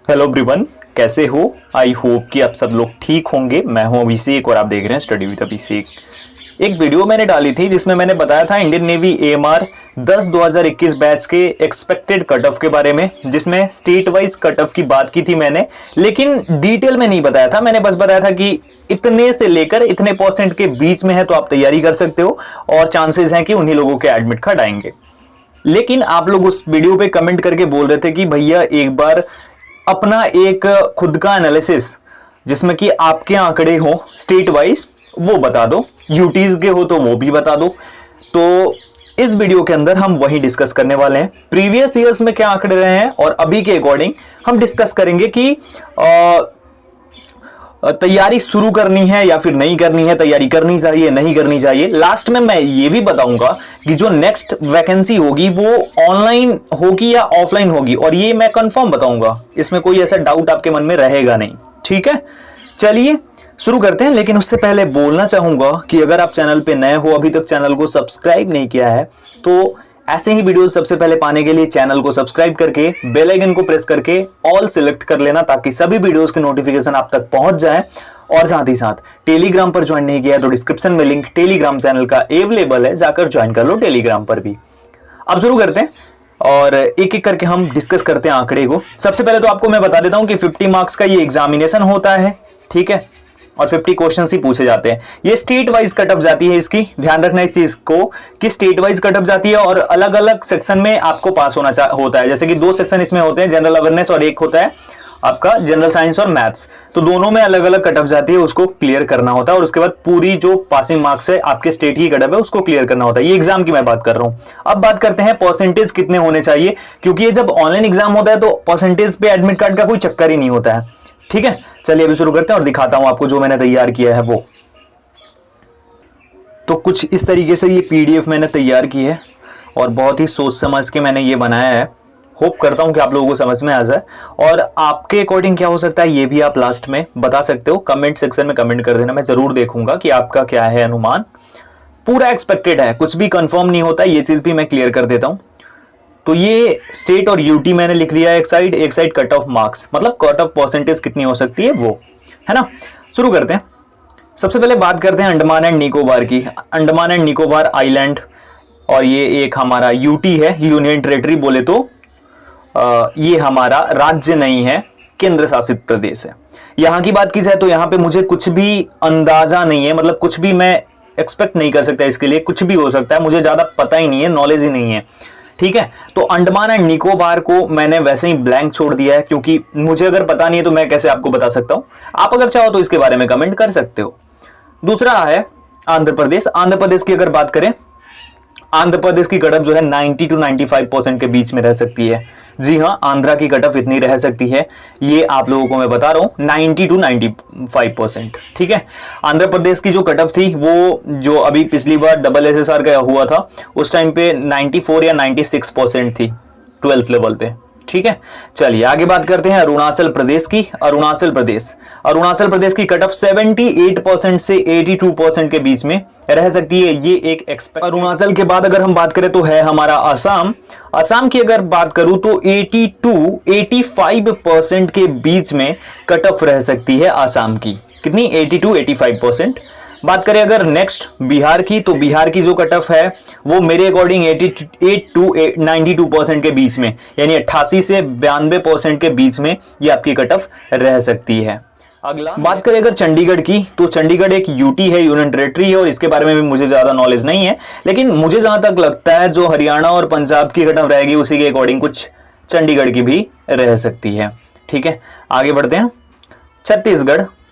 Hello everyone, कैसे हो? I hope कि आप सब लोग ठीक होंगे। मैं हूं अभिषेक और आप देख रहे हैं स्टडी विद अभिषेक। एक वीडियो मैंने डाली थी जिसमें मैंने बताया था इंडियन नेवी एएमआर 10 2021 बैच के एक्सपेक्टेड कट ऑफ के बारे में, जिसमें स्टेट वाइज कट ऑफ की बात की थी मैंने, लेकिन डिटेल में नहीं बताया था। मैंने बस बताया था कि इतने से लेकर इतने परसेंट के बीच में है तो आप तैयारी कर सकते हो और चांसेस हैं कि उन्हीं लोगों के एडमिट कार्ड आएंगे। लेकिन आप लोग उस वीडियो पे कमेंट करके बोल रहे थे कि भैया एक बार अपना एक खुद का एनालिसिस जिसमें कि आपके आंकड़े हो स्टेट वाइज वो बता दो, यूटीज के हो तो वो भी बता दो। तो इस वीडियो के अंदर हम वही डिस्कस करने वाले हैं, प्रीवियस ईयर्स में क्या आंकड़े रहे हैं और अभी के अकॉर्डिंग हम डिस्कस करेंगे कि तैयारी शुरू करनी है या फिर नहीं करनी है, तैयारी करनी चाहिए नहीं करनी चाहिए। लास्ट में मैं ये भी बताऊंगा कि जो नेक्स्ट वैकेंसी होगी वो ऑनलाइन होगी या ऑफलाइन होगी, और ये मैं कंफर्म बताऊंगा, इसमें कोई ऐसा डाउट आपके मन में रहेगा नहीं। ठीक है, चलिए शुरू करते हैं। लेकिन उससे पहले बोलना चाहूंगा कि अगर आप चैनल पे नए हो, अभी तक चैनल को सब्सक्राइब नहीं किया है, तो ऐसे ही वीडियोस सबसे पहले पाने के लिए चैनल को सब्सक्राइब करके बेल आइकन को प्रेस करके ऑल सिलेक्ट कर लेना, ताकि सभी वीडियोस के नोटिफिकेशन आप तक पहुंच जाए। और साथ ही साथ टेलीग्राम पर ज्वाइन नहीं किया तो डिस्क्रिप्शन में लिंक टेलीग्राम चैनल का अवेलेबल है, जाकर ज्वाइन कर लो टेलीग्राम पर भी। अब शुरू करते हैं और एक एक करके हम डिस्कस करते हैं आंकड़े को। सबसे पहले तो आपको मैं बता देता हूं कि 50 मार्क्स का ये एग्जामिनेशन होता है, ठीक है, और 50 क्वेश्चंस ही पूछे जाते हैं। ये स्टेट वाइज कटअप जाती है, इसकी ध्यान रखना इस चीज को कि स्टेट वाइज कटअप जाती है और अलग अलग सेक्शन में आपको पास होना होता है। जैसे कि 2 सेक्शन इसमें होते हैं, जनरल अवेयरनेस, और एक होता है आपका जनरल साइंस और मैथ्स। तो दोनों में अलग अलग कटअप जाती है, उसको क्लियर करना होता है और उसके बाद पूरी जो पासिंग मार्क्स है आपके स्टेट की कटअप है उसको क्लियर करना होता है। ये एग्जाम की मैं बात कर रहा हूं। अब बात करते हैं परसेंटेज कितने होने चाहिए, क्योंकि ये जब ऑनलाइन एग्जाम होता है तो परसेंटेज पे एडमिट कार्ड का कोई चक्कर ही नहीं होता है। ठीक है, चलिए अभी शुरू करते हैं और दिखाता हूं आपको जो मैंने तैयार किया है वो। तो कुछ इस तरीके से ये पीडीएफ मैंने तैयार की है और बहुत ही सोच समझ के मैंने ये बनाया है। होप करता हूं कि आप लोगों को समझ में आ जाए, और आपके अकॉर्डिंग क्या हो सकता है ये भी आप लास्ट में बता सकते हो। कमेंट सेक्शन में कमेंट कर देना, मैं जरूर देखूंगा कि आपका क्या है अनुमान। पूरा एक्सपेक्टेड है, कुछ भी कंफर्म नहीं होता, ये चीज भी मैं क्लियर कर देता हूं। तो ये स्टेट और यूटी मैंने लिख लिया एक साइड कट ऑफ मार्क्स, मतलब कट ऑफ परसेंटेज कितनी हो सकती है वो, है ना। शुरू करते हैं। सबसे पहले बात करते हैं अंडमान एंड निकोबार की। अंडमान एंड निकोबार आइलैंड, और ये एक हमारा यूटी है, यूनियन टेरिटरी बोले तो ये हमारा राज्य नहीं है, केंद्र शासित प्रदेश है। यहां की बात की जाए तो यहां पे मुझे कुछ भी अंदाजा नहीं है, मतलब कुछ भी मैं एक्सपेक्ट नहीं कर सकता, इसके लिए कुछ भी हो सकता है, मुझे ज्यादा पता ही नहीं है, नॉलेज ही नहीं है। ठीक है, तो अंडमान एंड निकोबार को मैंने वैसे ही ब्लैंक छोड़ दिया है, क्योंकि मुझे अगर पता नहीं है तो मैं कैसे आपको बता सकता हूं। आप अगर चाहो तो इसके बारे में कमेंट कर सकते हो। दूसरा है आंध्र प्रदेश। आंध्र प्रदेश की अगर बात करें, आंध्र प्रदेश की कटअफ जो है 90 to 95% के बीच में रह सकती है। जी हां, आंध्रा की कटअफ इतनी रह सकती है, ये आप लोगों को मैं बता रहा हूं, 90 to 95%। ठीक है, आंध्र प्रदेश की जो कटअफ थी वो जो अभी पिछली बार डबल एसएसआर का हुआ था उस टाइम पे 94 या 96% थी 12th लेवल पे। ठीक है, चलिए आगे बात करते हैं अरुणाचल प्रदेश की। अरुणाचल प्रदेश की कटअफ 78% से 82% के बीच में रह सकती है, ये एक एक्सपेक्ट। अरुणाचल के बाद अगर हम बात करें तो है हमारा असम। असम की अगर बात करूं तो 82-85% के बीच में कटअफ रह सकती है असम की। कितनी? 82-85%। बात करें अगर नेक्स्ट बिहार की, तो बिहार की जो कटअफ है वो मेरे अकॉर्डिंग 88 to 92% के बीच में, यानी 88 से 92% के बीच में ये आपकी कटअफ रह सकती है। अगला बात करें अगर चंडीगढ़ की, तो चंडीगढ़ एक यूटी है, यूनियन टेरिटरी है, और इसके बारे में भी मुझे ज्यादा नॉलेज नहीं है, लेकिन मुझे जहां तक लगता है जो हरियाणा और पंजाब की कटअफ रहेगी उसी के अकॉर्डिंग कुछ चंडीगढ़ की भी रह सकती है। ठीक है, आगे बढ़ते हैं।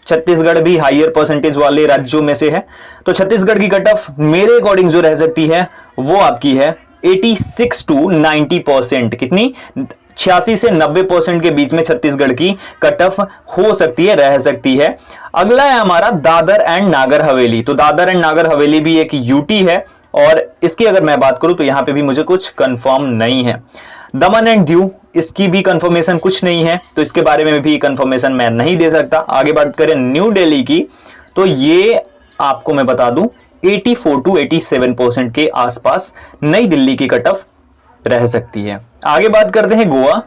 छत्तीसगढ़ भी हाईयर परसेंटेज वाले राज्यों में से है, तो छत्तीसगढ़ की कटअफ मेरे अकॉर्डिंग जो रह सकती है वो आपकी है 86 to 90%। कितनी? 86 से 90% के बीच में छत्तीसगढ़ की कटअफ हो सकती है, रह सकती है। अगला है हमारा दादर एंड नागर हवेली। तो दादर एंड नागर हवेली भी एक यूटी है, और इसकी अगर मैं बात करूं तो यहां पे भी मुझे कुछ कंफर्म नहीं है। दमन एंड दीव, इसकी भी कंफर्मेशन कुछ नहीं है, तो इसके बारे में भी कंफर्मेशन मैं नहीं दे सकता। आगे बात करें न्यू दिल्ली की, तो ये आपको मैं बता दूं 84 to 87% के आसपास नई दिल्ली की कटअफ रह सकती है। आगे बात करते हैं गोवा।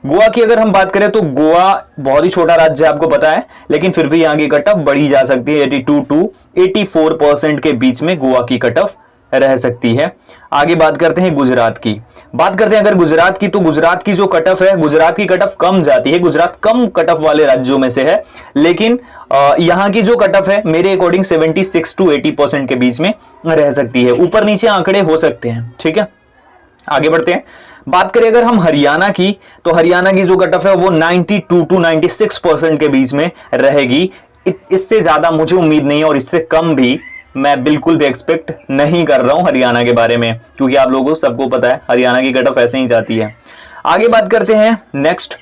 गोवा की अगर हम बात करें तो गोवा बहुत ही छोटा राज्य है, आपको पता है, लेकिन फिर भी यहां की कट ऑफ बढ़ी जा सकती है। 82 टू 84% के बीच में गोवा की कट ऑफ रह सकती है। आगे बात करते हैं गुजरात की। बात करते हैं अगर गुजरात की, तो गुजरात की जो कट ऑफ है, गुजरात की कट ऑफ कम जाती है। गुजरात कम कट ऑफ वाले राज्यों में से है, लेकिन यहां की जो कट ऑफ है मेरे अकॉर्डिंग 76 टू 80% के बीच में रह सकती है। ऊपर नीचे आंकड़े हो सकते हैं, ठीक है। आगे बढ़ते हैं। बात करें अगर हम हरियाणा की, तो हरियाणा की जो कट ऑफ है वो 92 टू 96% के बीच में रहेगी। इससे ज्यादा मुझे उम्मीद नहीं है और इससे कम भी मैं बिल्कुल भी एक्सपेक्ट नहीं कर रहा हूं हरियाणा के बारे में, क्योंकि आप लोगों को सबको पता है हरियाणा की कट ऑफ ऐसे ही जाती है। आगे बात करते हैं नेक्स्ट,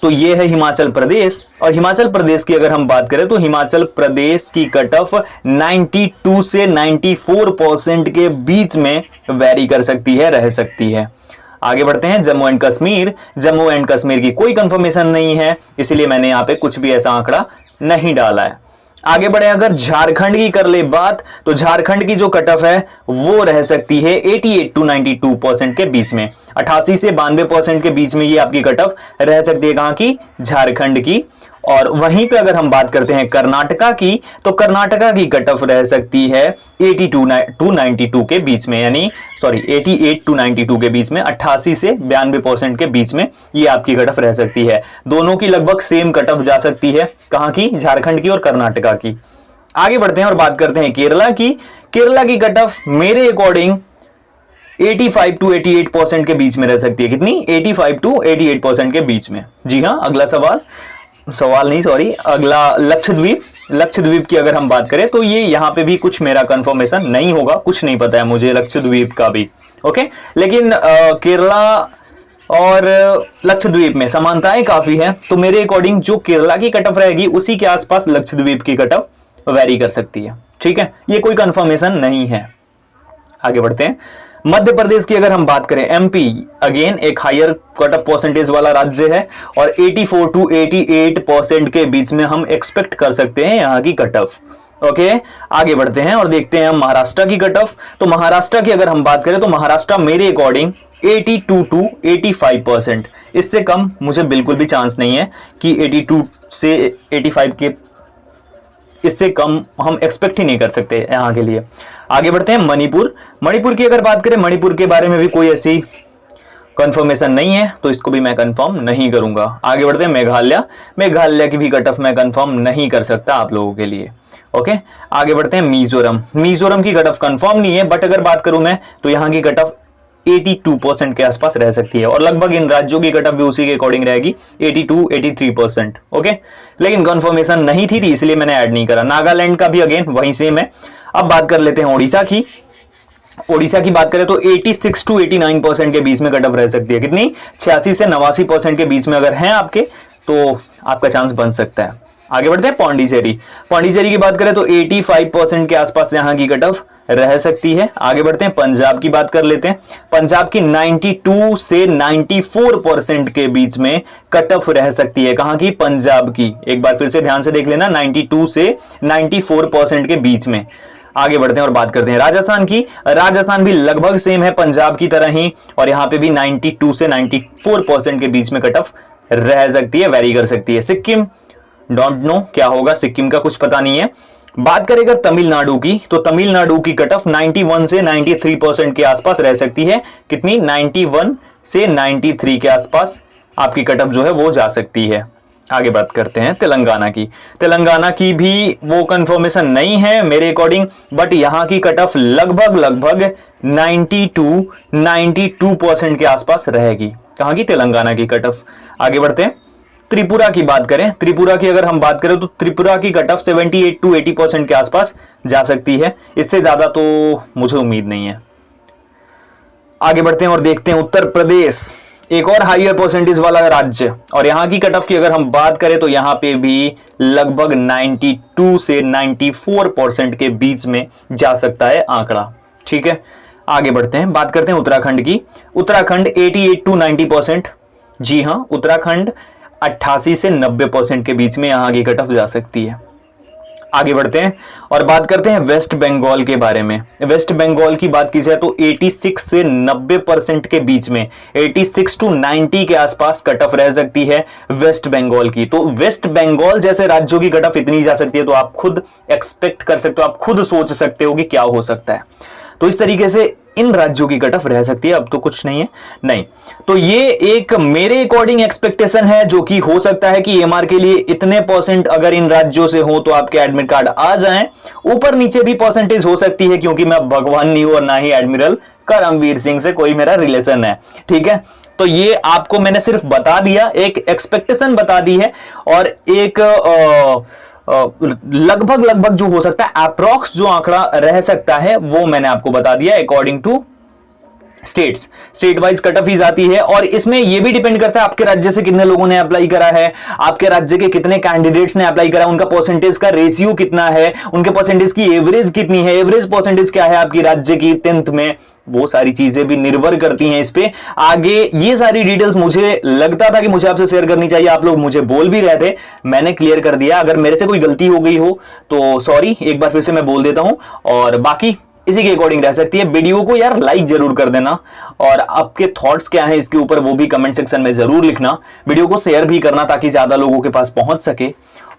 तो ये है हिमाचल प्रदेश। और हिमाचल प्रदेश की अगर हम बात करें तो हिमाचल प्रदेश की कट ऑफ 92 से 94% के बीच में वेरी कर सकती है, रह सकती है। आगे बढ़ते हैं जम्मू एंड कश्मीर। जम्मू एंड कश्मीर की कोई कंफर्मेशन नहीं है, इसलिए मैंने यहां पे कुछ भी ऐसा आंकड़ा नहीं डाला है। आगे बढ़े अगर झारखंड की कर ले बात, तो झारखंड की जो कट ऑफ है वो रह सकती है 88 टू 92% के बीच में। 88 से 92% के बीच में ये आपकी कट ऑफ रह सकती है, कहां की? झारखंड की। और वहीं पे अगर हम बात करते हैं कर्नाटका की, तो कर्नाटका की कट ऑफ रह सकती है 82 टू 92 के बीच में, यानी 88 टू 92 के बीच में। 88 से 92% के बीच में ये आपकी कट ऑफ रह सकती है। दोनों की लगभग सेम कट ऑफ जा सकती है, कहां की? झारखंड की और कर्नाटका की। आगे बढ़ते हैं और बात करते हैं केरला की। केरला की कट ऑफ मेरे अकॉर्डिंग 85 टू 88% के बीच में रह सकती है। कितनी? 85 टू 88% के बीच में। जी हाँ। अगला अगला लक्षद्वीप। लक्षद्वीप की अगर हम बात करें तो ये यहां पे भी कुछ मेरा कंफर्मेशन नहीं होगा, कुछ नहीं पता है मुझे लक्षद्वीप का भी, ओके। लेकिन केरला और लक्षद्वीप में समानताएं काफी है, तो मेरे अकॉर्डिंग जो केरला की कट ऑफ रहेगी उसी के आसपास लक्षद्वीप की कट ऑफ वेरी कर सकती है, ठीक है। ये कोई कंफर्मेशन नहीं है। आगे बढ़ते हैं। मध्य प्रदेश की अगर हम बात करें, एमपी अगेन एक हायर कट ऑफ परसेंटेज वाला राज्य है और 84 टू 88% के बीच में हम एक्सपेक्ट कर सकते हैं यहां की कट ऑफ, ओके। आगे बढ़ते हैं और देखते हैं हम महाराष्ट्र की कट ऑफ। तो महाराष्ट्र की अगर हम बात करें तो महाराष्ट्र मेरे अकॉर्डिंग 82 टू 85%, इससे कम मुझे बिल्कुल भी चांस नहीं है कि 82 से 85 के, इससे कम हम एक्सपेक्ट ही नहीं कर सकते यहां के लिए। आगे बढ़ते हैं मणिपुर। मणिपुर की अगर बात करें, मणिपुर के बारे में भी कोई ऐसी कंफर्मेशन नहीं है, तो इसको भी मैं कंफर्म नहीं करूंगा। आगे बढ़ते हैं मेघालय। मेघालय की भी कट ऑफ मैं कंफर्म नहीं कर सकता आप लोगों के लिए, ओके। आगे बढ़ते हैं मिजोरम। मिजोरम की कट ऑफ कंफर्म नहीं है, बट अगर बात करूं मैं तो यहां की कट ऑफ 82% के आसपास रह सकती है और लगभग इन राज्यों की कट ऑफ भी उसी के अकॉर्डिंग रहेगी 82-83%, ओके। लेकिन कंफर्मेशन नहीं थी इसलिए मैंने ऐड नहीं करा। नागालैंड का भी अगेन वहीं सेम है। अब बात कर लेते हैं ओडिशा की। ओडिशा की बात करें तो 86 टू 89% के बीच में कट ऑफ रह सकती है। कितनी? 86 से 89% के बीच में अगर हैं आपके, तो आपका चांस बन सकता है। आगे बढ़ते हैं पौंडीचेरी। पौंडीचेरी की बात करें तो 85% के आसपास यहां की कट ऑफ रह सकती है। आगे बढ़ते हैं पंजाब की बात कर लेते हैं। पंजाब की 92 से 94% के बीच में कट ऑफ रह सकती है। कहां की? पंजाब की। एक बार फिर से ध्यान से देख लेना, 92 से 94% के बीच में। आगे बढ़ते हैं और बात करते हैं राजस्थान की। राजस्थान भी लगभग सेम है पंजाब की तरह ही, और यहां पे भी 92 से 94% के बीच में कट ऑफ रह सकती है, वेरी कर सकती है। सिक्किम डोंट नो क्या होगा, सिक्किम का कुछ पता नहीं है। बात करें अगर तमिलनाडु की, तो तमिलनाडु की कट ऑफ 91 से 93% के आसपास रह सकती है। कितनी? 91 से 93 के आसपास आपकी कट ऑफ जो है वो जा सकती है। आगे बात करते हैं तेलंगाना की। तेलंगाना की भी वो कंफर्मेशन नहीं है मेरे अकॉर्डिंग, बट यहां की कट ऑफ लगभग 92% के आसपास रहेगी। कहां की? तेलंगाना की कट ऑफ। आगे बढ़ते हैं त्रिपुरा की बात करें। त्रिपुरा की अगर हम बात करें तो त्रिपुरा की कट ऑफ 78 टू 80% के आसपास जा सकती है, इससे ज्यादा तो मुझे उम्मीद नहीं है। आगे बढ़ते हैं और देखते हैं उत्तर प्रदेश, एक और हाईयर परसेंटेज वाला राज्य, और यहां की कट ऑफ की अगर हम बात करें तो यहां पे भी लगभग 92 से 94% के बीच में जा सकता है आंकड़ा, ठीक है। आगे बढ़ते हैं, बात करते हैं उत्तराखंड की। उत्तराखंड 88 टू 90%, जी हां, उत्तराखंड 88 से 90% के बीच में यहां की कट ऑफ जा सकती है। आगे बढ़ते हैं और बात करते हैं वेस्ट बंगाल के बारे में। वेस्ट बंगाल की बात की जाए तो 86 से 90% के बीच में, 86 टू 90 के आसपास कट ऑफ रह सकती है वेस्ट बंगाल की। तो वेस्ट बंगाल जैसे राज्यों की कट ऑफ इतनी जा सकती है, तो आप खुद एक्सपेक्ट कर सकते हो, आप खुद सोच सकते हो कि क्या हो सकता है। तो इस तरीके से इन राज्यों की कट ऑफ रह सकती है। अब तो कुछ नहीं है, नहीं तो ये एक मेरे अकॉर्डिंग एक्सपेक्टेशन है, जो कि हो सकता है कि एमआर के लिए इतने परसेंट अगर इन राज्यों से हो तो आपके एडमिट कार्ड आ जाएं। ऊपर नीचे भी परसेंटेज हो सकती है, क्योंकि मैं भगवान नहीं हूं और ना ही एडमिरल करमवीर सिंह से कोई मेरा रिलेशन है, ठीक है। तो ये आपको मैंने सिर्फ बता दिया, एक एक्सपेक्टेशन बता दी है, और एक लगभग जो हो सकता है अप्रॉक्स जो आंकड़ा रह सकता है वो मैंने आपको बता दिया according to states. State wise cut off आती है, और इसमें यह भी डिपेंड करता है आपके राज्य से कितने लोगों ने अप्लाई करा है, आपके राज्य के कितने कैंडिडेट्स ने अप्लाई करा, उनका परसेंटेज का रेशियो कितना है, उनके परसेंटेज की एवरेज कितनी है, एवरेज परसेंटेज क्या है आपकी राज्य की 10th में, वो सारी चीजें भी निर्भर करती हैं इस पे। आगे ये सारी डिटेल्स मुझे लगता था कि मुझे आपसे शेयर करनी चाहिए, आप लोग मुझे बोल भी रहे थे, मैंने क्लियर कर दिया। अगर मेरे से कोई गलती हो गई हो तो सॉरी, एक बार फिर से मैं बोल देता हूं, और बाकी इसी के अकॉर्डिंग रह सकती है। वीडियो को यार लाइक जरूर कर देना, और आपके थॉट्स क्या हैं इसके ऊपर वो भी कमेंट सेक्शन में जरूर लिखना। वीडियो को शेयर भी करना ताकि ज्यादा लोगों के पास पहुंच सके,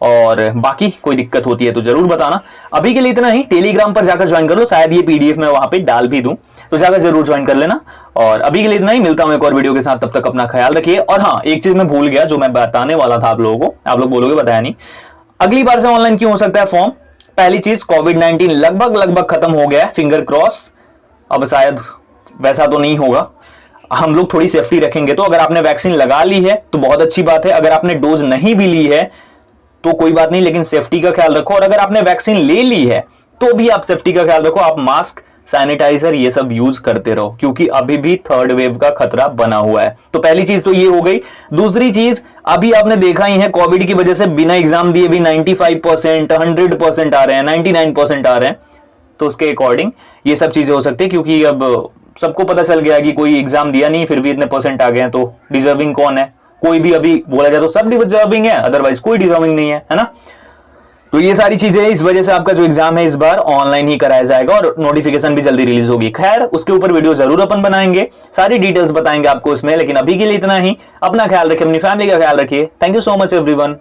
और बाकी कोई दिक्कत होती है तो जरूर बताना। अभी के लिए इतना ही। टेलीग्राम पर जाकर ज्वाइन कर लो, शायद ये पीडीएफ मैं वहां पे डाल भी दूं, तो जाकर जरूर ज्वाइन कर लेना। और अभी के लिए इतना ही, मिलता हूं एक और वीडियो के साथ, तब तक अपना ख्याल रखिए। और हाँ, एक चीज मैं भूल गया जो मैं बताने वाला था आप लोगों को, आप लोग बोलोगे बताया नहीं, अगली बार से ऑनलाइन क्यों हो सकता है फॉर्म। पहली चीज, कोविड-19 लगभग खत्म हो गया है, फिंगर क्रॉस। अब शायद वैसा तो नहीं होगा, हम लोग थोड़ी सेफ्टी रखेंगे। तो अगर आपने वैक्सीन लगा ली है तो बहुत अच्छी बात है, अगर आपने डोज नहीं भी ली है तो कोई बात नहीं, लेकिन सेफ्टी का ख्याल रखो। और अगर आपने वैक्सीन ले ली है तो भी आप सेफ्टी का ख्याल रखो, आप मास्क, सैनिटाइजर ये सब यूज करते रहो, क्योंकि अभी भी थर्ड वेव का खतरा बना हुआ है। तो पहली चीज तो ये हो गई। दूसरी चीज, अभी आपने देखा ही है कोविड की वजह से बिना एग्जाम दिए भी 95%, 100% आ रहे हैं, 99% आ रहे हैं। तो उसके अकॉर्डिंग ये सब चीजें हो सकती है, क्योंकि अब सबको पता चल गया कि कोई एग्जाम दिया नहीं फिर भी इतने परसेंट आ गए हैं, तो डिजर्विंग कौन है। कोई भी अभी बोला जाए तो सब डिजर्विंग है, अदरवाइज कोई डिजर्विंग नहीं है ना। तो ये सारी चीजें, इस वजह से आपका जो एग्जाम है इस बार ऑनलाइन ही कराया जाएगा, और नोटिफिकेशन भी जल्दी रिलीज होगी। खैर, उसके ऊपर वीडियो जरूर अपन बनाएंगे, सारी डिटेल्स बताएंगे आपको इसमें। लेकिन अभी के लिए इतना ही। अपना ख्याल रखिए, अपनी फैमिली का ख्याल रखिए। Thank you so much everyone.